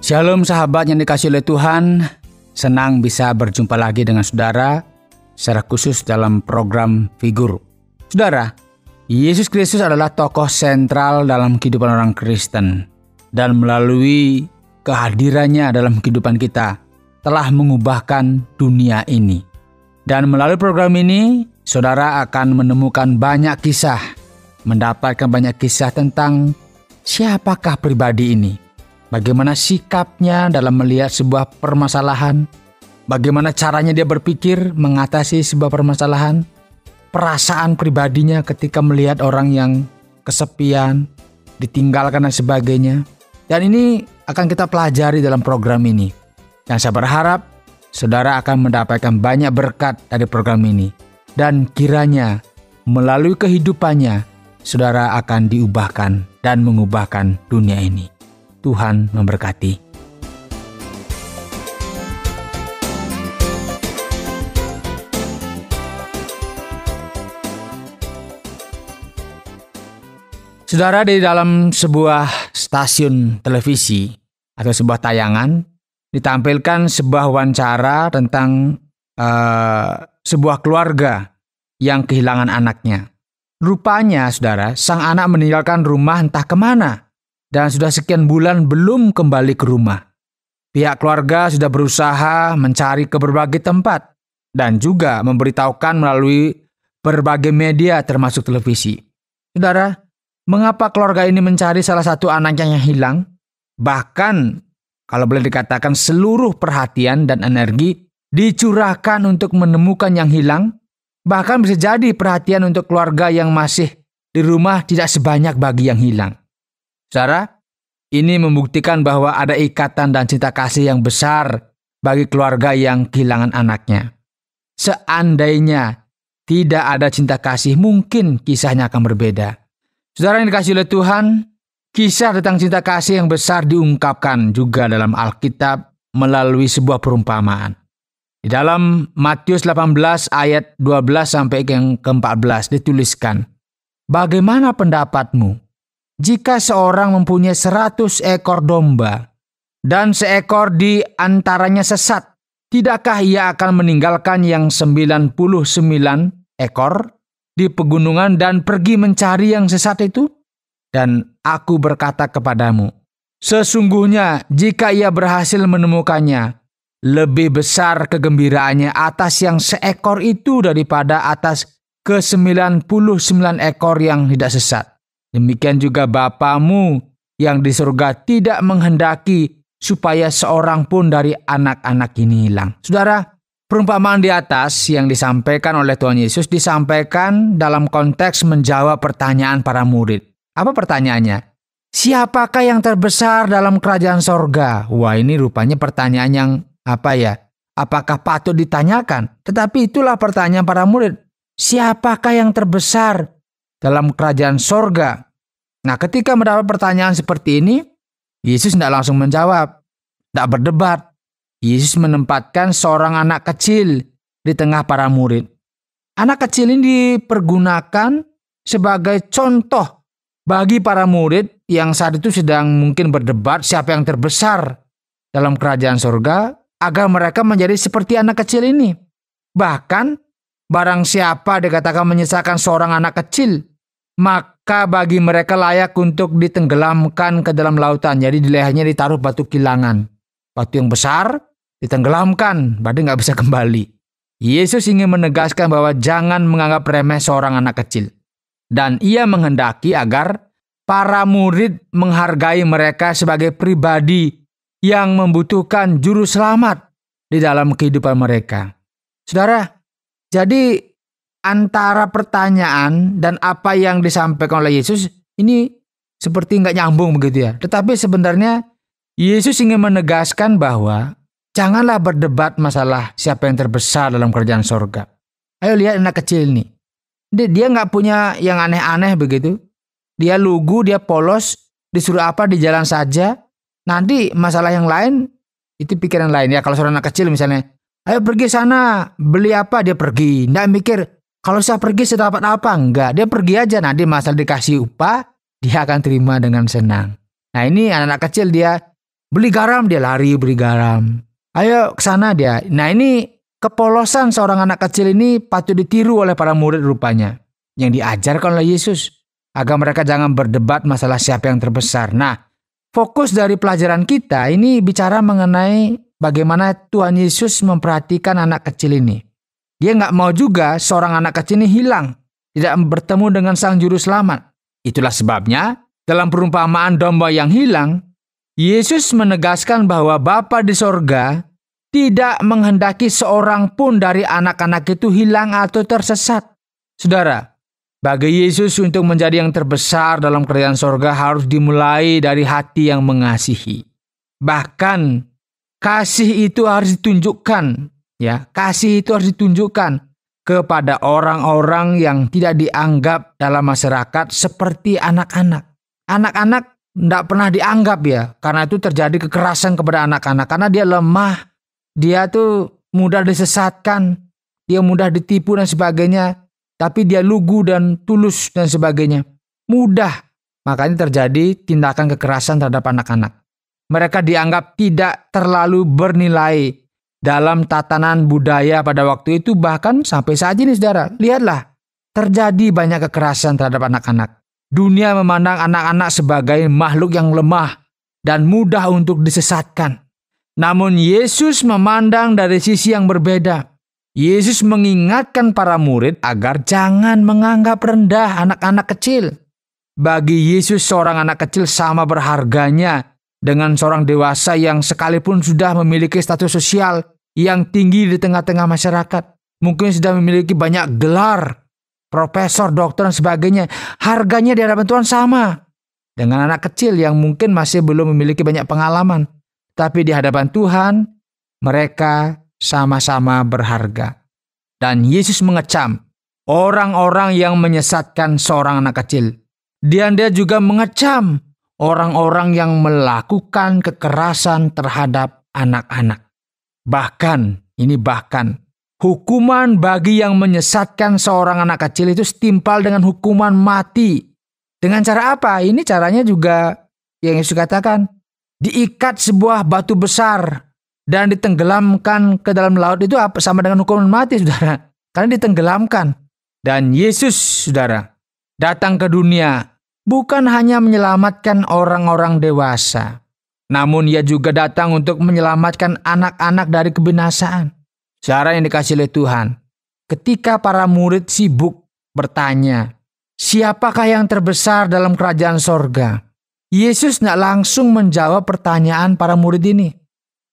Shalom sahabat yang dikasihi oleh Tuhan, senang bisa berjumpa lagi dengan saudara secara khusus dalam program Figur. Saudara, Yesus Kristus adalah tokoh sentral dalam kehidupan orang Kristen, dan melalui kehadirannya dalam kehidupan kita telah mengubahkan dunia ini. Dan melalui program ini, saudara akan menemukan banyak kisah, mendapatkan banyak kisah tentang siapakah pribadi ini. Bagaimana sikapnya dalam melihat sebuah permasalahan, bagaimana caranya dia berpikir mengatasi sebuah permasalahan, perasaan pribadinya ketika melihat orang yang kesepian, ditinggalkan dan sebagainya. Dan ini akan kita pelajari dalam program ini. Dan saya berharap saudara akan mendapatkan banyak berkat dari program ini. Dan kiranya melalui kehidupannya, saudara akan diubahkan dan mengubahkan dunia ini. Tuhan memberkati. Saudara, di dalam sebuah stasiun televisi atau sebuah tayangan ditampilkan sebuah wawancara tentang sebuah keluarga yang kehilangan anaknya. Rupanya, saudara, sang anak meninggalkan rumah entah kemana. Dan sudah sekian bulan belum kembali ke rumah. Pihak keluarga sudah berusaha mencari ke berbagai tempat dan juga memberitahukan melalui berbagai media termasuk televisi. Saudara, mengapa keluarga ini mencari salah satu anaknya yang hilang? Bahkan, kalau boleh dikatakan seluruh perhatian dan energi dicurahkan untuk menemukan yang hilang. Bahkan bisa jadi perhatian untuk keluarga yang masih di rumah tidak sebanyak bagi yang hilang. Saudara, ini membuktikan bahwa ada ikatan dan cinta kasih yang besar bagi keluarga yang kehilangan anaknya. Seandainya tidak ada cinta kasih, mungkin kisahnya akan berbeda. Saudara yang dikasihi oleh Tuhan, kisah tentang cinta kasih yang besar diungkapkan juga dalam Alkitab melalui sebuah perumpamaan. Di dalam Matius 18 ayat 12 sampai yang ke-14 dituliskan, "Bagaimana pendapatmu? Jika seorang mempunyai 100 ekor domba dan seekor di antaranya sesat, tidakkah ia akan meninggalkan yang 99 ekor di pegunungan dan pergi mencari yang sesat itu? Dan aku berkata kepadamu, sesungguhnya jika ia berhasil menemukannya, lebih besar kegembiraannya atas yang seekor itu daripada atas ke-99 ekor yang tidak sesat. Demikian juga Bapamu yang di surga tidak menghendaki supaya seorang pun dari anak-anak ini hilang." Saudara, perumpamaan di atas yang disampaikan oleh Tuhan Yesus disampaikan dalam konteks menjawab pertanyaan para murid. Apa pertanyaannya? Siapakah yang terbesar dalam kerajaan sorga? Wah, ini rupanya pertanyaan yang apakah patut ditanyakan? Tetapi itulah pertanyaan para murid. Siapakah yang terbesar dalam kerajaan sorga? Nah, ketika mendapat pertanyaan seperti ini, Yesus tidak langsung menjawab, tidak berdebat. Yesus menempatkan seorang anak kecil di tengah para murid. Anak kecil ini dipergunakan sebagai contoh bagi para murid yang saat itu sedang mungkin berdebat siapa yang terbesar dalam kerajaan sorga, agar mereka menjadi seperti anak kecil ini. Bahkan, barang siapa dikatakan menyisakan seorang anak kecil, maka bagi mereka layak untuk ditenggelamkan ke dalam lautan. Jadi di lehernya ditaruh batu kilangan. Batu yang besar ditenggelamkan, berarti nggak bisa kembali. Yesus ingin menegaskan bahwa jangan menganggap remeh seorang anak kecil. Dan ia menghendaki agar para murid menghargai mereka sebagai pribadi yang membutuhkan juru selamat di dalam kehidupan mereka. Saudara, jadi antara pertanyaan dan apa yang disampaikan oleh Yesus ini seperti nggak nyambung begitu ya. Tetapi sebenarnya Yesus ingin menegaskan bahwa janganlah berdebat masalah siapa yang terbesar dalam kerajaan sorga. Ayo lihat anak kecil ini. Dia nggak punya yang aneh-aneh begitu. Dia lugu, dia polos, disuruh apa di jalan saja. Nanti masalah yang lain itu pikiran lain ya. Kalau seorang anak kecil misalnya, ayo pergi sana, beli apa, dia pergi. Nggak mikir, kalau saya pergi saya dapat apa? Enggak, dia pergi aja, nanti masalah dikasih upah, dia akan terima dengan senang. Nah, ini anak-anak kecil dia Beli garam, dia lari beli garam. Ayo ke sana dia. Nah, ini kepolosan seorang anak kecil ini patut ditiru oleh para murid rupanya. Yang diajarkan oleh Yesus. Agar mereka jangan berdebat masalah siapa yang terbesar. Nah, fokus dari pelajaran kita ini bicara mengenai bagaimana Tuhan Yesus memperhatikan anak kecil ini. Dia nggak mau juga seorang anak kecil ini hilang. Tidak bertemu dengan sang juru selamat. Itulah sebabnya dalam perumpamaan domba yang hilang, Yesus menegaskan bahwa Bapa di sorga tidak menghendaki seorang pun dari anak-anak itu hilang atau tersesat. Saudara, bagi Yesus untuk menjadi yang terbesar dalam kerajaan sorga harus dimulai dari hati yang mengasihi. Bahkan kasih itu harus ditunjukkan, ya. Kasih itu harus ditunjukkan kepada orang-orang yang tidak dianggap dalam masyarakat seperti anak-anak. Anak-anak tidak pernah dianggap ya, karena itu terjadi kekerasan kepada anak-anak karena dia lemah, dia tuh mudah disesatkan, dia mudah ditipu dan sebagainya. Tapi dia lugu dan tulus dan sebagainya. Mudah. Makanya terjadi tindakan kekerasan terhadap anak-anak. Mereka dianggap tidak terlalu bernilai dalam tatanan budaya pada waktu itu. Bahkan sampai saat ini saudara. Lihatlah. Terjadi banyak kekerasan terhadap anak-anak. Dunia memandang anak-anak sebagai makhluk yang lemah dan mudah untuk disesatkan. Namun Yesus memandang dari sisi yang berbeda. Yesus mengingatkan para murid agar jangan menganggap rendah anak-anak kecil. Bagi Yesus seorang anak kecil sama berharganya dengan seorang dewasa yang sekalipun sudah memiliki status sosial yang tinggi di tengah-tengah masyarakat. Mungkin sudah memiliki banyak gelar, profesor, dokter dan sebagainya. Harganya di hadapan Tuhan sama dengan anak kecil yang mungkin masih belum memiliki banyak pengalaman. Tapi di hadapan Tuhan mereka sama-sama berharga. Dan Yesus mengecam orang-orang yang menyesatkan seorang anak kecil. Dan dia juga mengecam orang-orang yang melakukan kekerasan terhadap anak-anak. Bahkan, hukuman bagi yang menyesatkan seorang anak kecil itu setimpal dengan hukuman mati. Dengan cara apa? Ini caranya juga yang Yesus katakan, diikat sebuah batu besar dan ditenggelamkan ke dalam laut itu sama dengan hukuman mati, saudara. Karena ditenggelamkan. Dan Yesus, saudara, datang ke dunia bukan hanya menyelamatkan orang-orang dewasa. Namun ia juga datang untuk menyelamatkan anak-anak dari kebinasaan. Saudara yang dikasihi oleh Tuhan. Ketika para murid sibuk bertanya, siapakah yang terbesar dalam kerajaan sorga? Yesus tidak langsung menjawab pertanyaan para murid ini.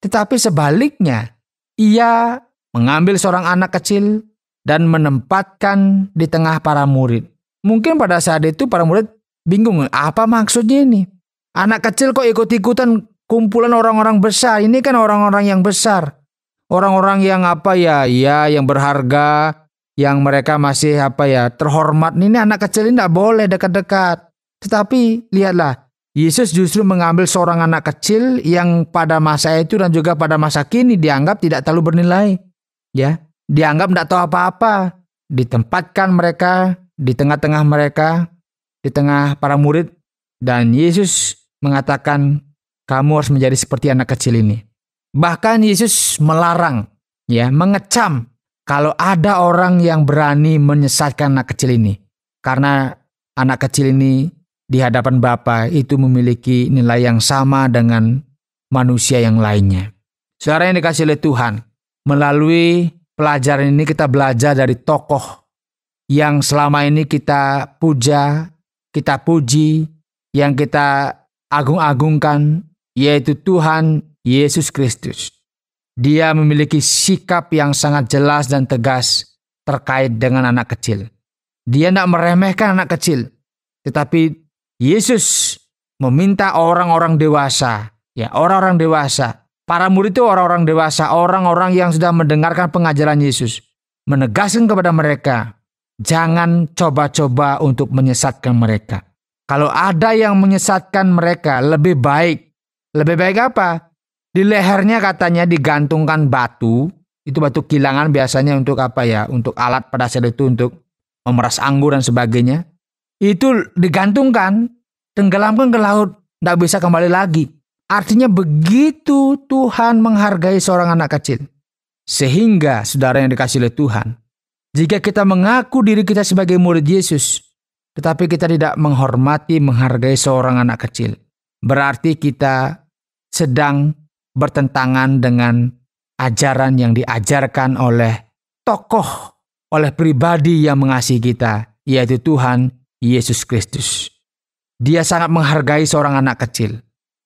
Tetapi sebaliknya, ia mengambil seorang anak kecil dan menempatkan di tengah para murid. Mungkin pada saat itu para murid bingung, apa maksudnya ini? Anak kecil kok ikut-ikutan kumpulan orang-orang besar? Ini kan orang-orang yang besar. Orang-orang yang yang berharga, yang mereka masih terhormat. Ini anak kecil ini tidak boleh dekat-dekat. Tetapi lihatlah, Yesus justru mengambil seorang anak kecil yang pada masa itu dan juga pada masa kini dianggap tidak terlalu bernilai. Ya, dianggap tidak tahu apa-apa. Ditempatkan mereka di tengah-tengah mereka, di tengah para murid. Dan Yesus mengatakan, kamu harus menjadi seperti anak kecil ini. Bahkan Yesus melarang, mengecam kalau ada orang yang berani menyesatkan anak kecil ini. Karena anak kecil ini di hadapan Bapa itu memiliki nilai yang sama dengan manusia yang lainnya. Saudara yang dikasihi oleh Tuhan, melalui pelajaran ini kita belajar dari tokoh yang selama ini kita puja, kita puji, yang kita agung-agungkan, yaitu Tuhan Yesus Kristus. Dia memiliki sikap yang sangat jelas dan tegas terkait dengan anak kecil. Dia tidak meremehkan anak kecil, tetapi Yesus meminta orang-orang dewasa, orang-orang dewasa. Para murid itu orang-orang dewasa, orang-orang yang sudah mendengarkan pengajaran Yesus, menegaskan kepada mereka, jangan coba-coba untuk menyesatkan mereka. Kalau ada yang menyesatkan mereka, lebih baik apa? Di lehernya katanya digantungkan batu, itu batu kilangan biasanya untuk untuk alat pada saat itu untuk memeras anggur dan sebagainya. Itu digantungkan, tenggelamkan ke laut, tidak bisa kembali lagi. Artinya begitu Tuhan menghargai seorang anak kecil. Sehingga saudara yang dikasihi oleh Tuhan, jika kita mengaku diri kita sebagai murid Yesus, tetapi kita tidak menghormati, menghargai seorang anak kecil, berarti kita sedang bertentangan dengan ajaran yang diajarkan oleh tokoh, oleh pribadi yang mengasihi kita, yaitu Tuhan Yesus Kristus. Dia sangat menghargai seorang anak kecil,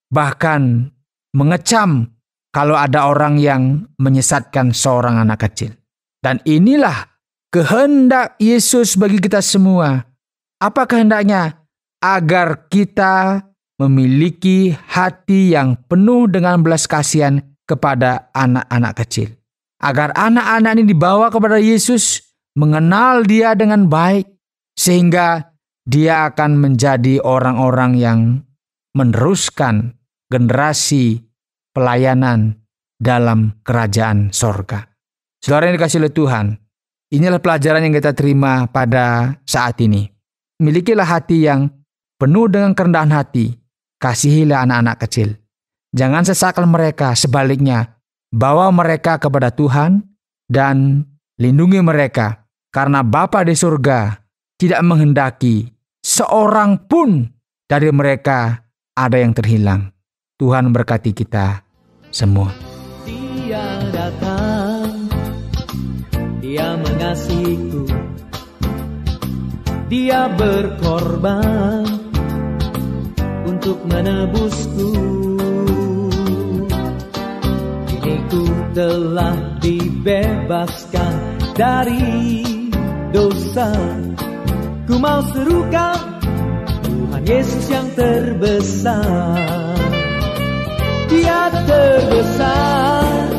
bahkan mengecam kalau ada orang yang menyesatkan seorang anak kecil. Dan inilah kehendak Yesus bagi kita semua. Apa kehendaknya? Agar kita memiliki hati yang penuh dengan belas kasihan kepada anak-anak kecil. Agar anak-anak ini dibawa kepada Yesus, mengenal Dia dengan baik, sehingga dia akan menjadi orang-orang yang meneruskan generasi pelayanan dalam kerajaan sorga. Saudara yang dikasihi oleh Tuhan, inilah pelajaran yang kita terima pada saat ini. Milikilah hati yang penuh dengan kerendahan hati. Kasihilah anak-anak kecil. Jangan sesakkan mereka, sebaliknya, bawa mereka kepada Tuhan dan lindungi mereka. Karena Bapa di surga tidak menghendaki seorang pun dari mereka ada yang terhilang. Tuhan berkati kita semua. Dia datang, Dia mengasihiku, Dia berkorban untuk menebusku. Kini ku telah dibebaskan dari dosa. Ku mau serukan Tuhan Yesus yang terbesar. Dia terbesar,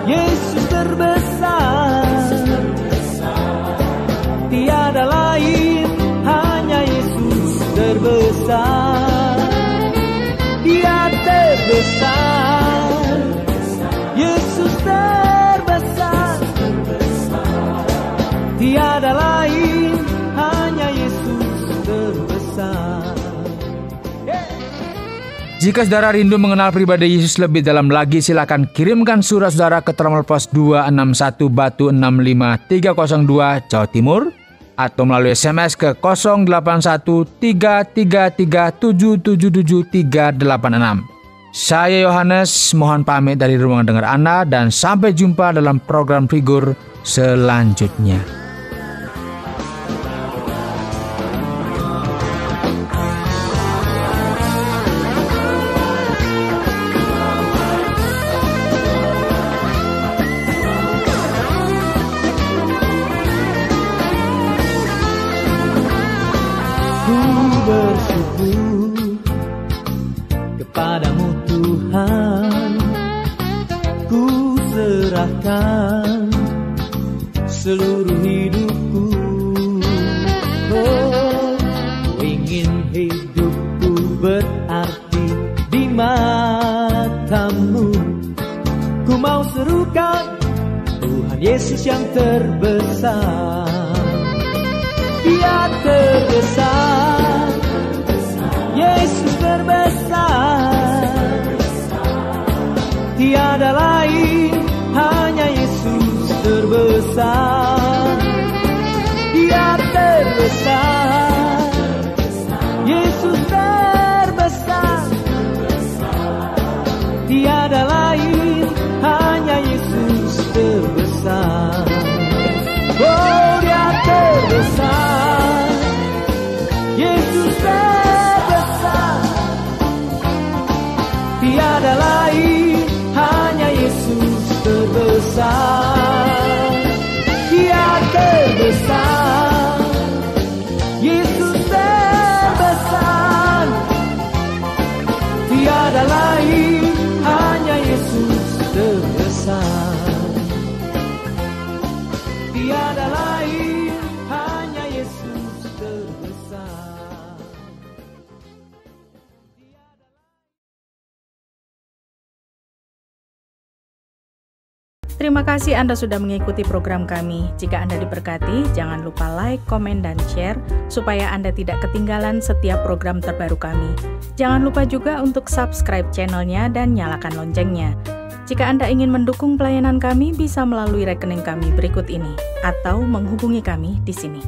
Yesus terbesar. Tiada lain, hanya Yesus terbesar. Dia terbesar, Yesus terbesar. Tiada lain, hanya Yesus terbesar. Jika saudara rindu mengenal pribadi Yesus lebih dalam lagi, silakan kirimkan surat saudara ke Terminal Pos 261 Batu 65302 Jawa Timur, atau melalui SMS ke 081333777386. Saya Yohanes, mohon pamit dari ruangan dengar Anda dan sampai jumpa dalam program Figur selanjutnya. Kepadamu Tuhan, ku serahkan seluruh hidupku. Oh, ku ingin hidupku berarti di matamu. Ku mau serukan Tuhan Yesus yang terbesar. Dia terbesar, Yesus terbesar. Tiada lain, hanya Yesus terbesar. Dia terbesar, Yesus terbesar. Tiada lain, hanya Yesus terbesar. Oh, Dia terbesar, Yesus terbesar. Terima kasih Anda sudah mengikuti program kami. Jika Anda diberkati, jangan lupa like, komen, dan share supaya Anda tidak ketinggalan setiap program terbaru kami. Jangan lupa juga untuk subscribe channelnya dan nyalakan loncengnya. Jika Anda ingin mendukung pelayanan kami, bisa melalui rekening kami berikut ini atau menghubungi kami di sini.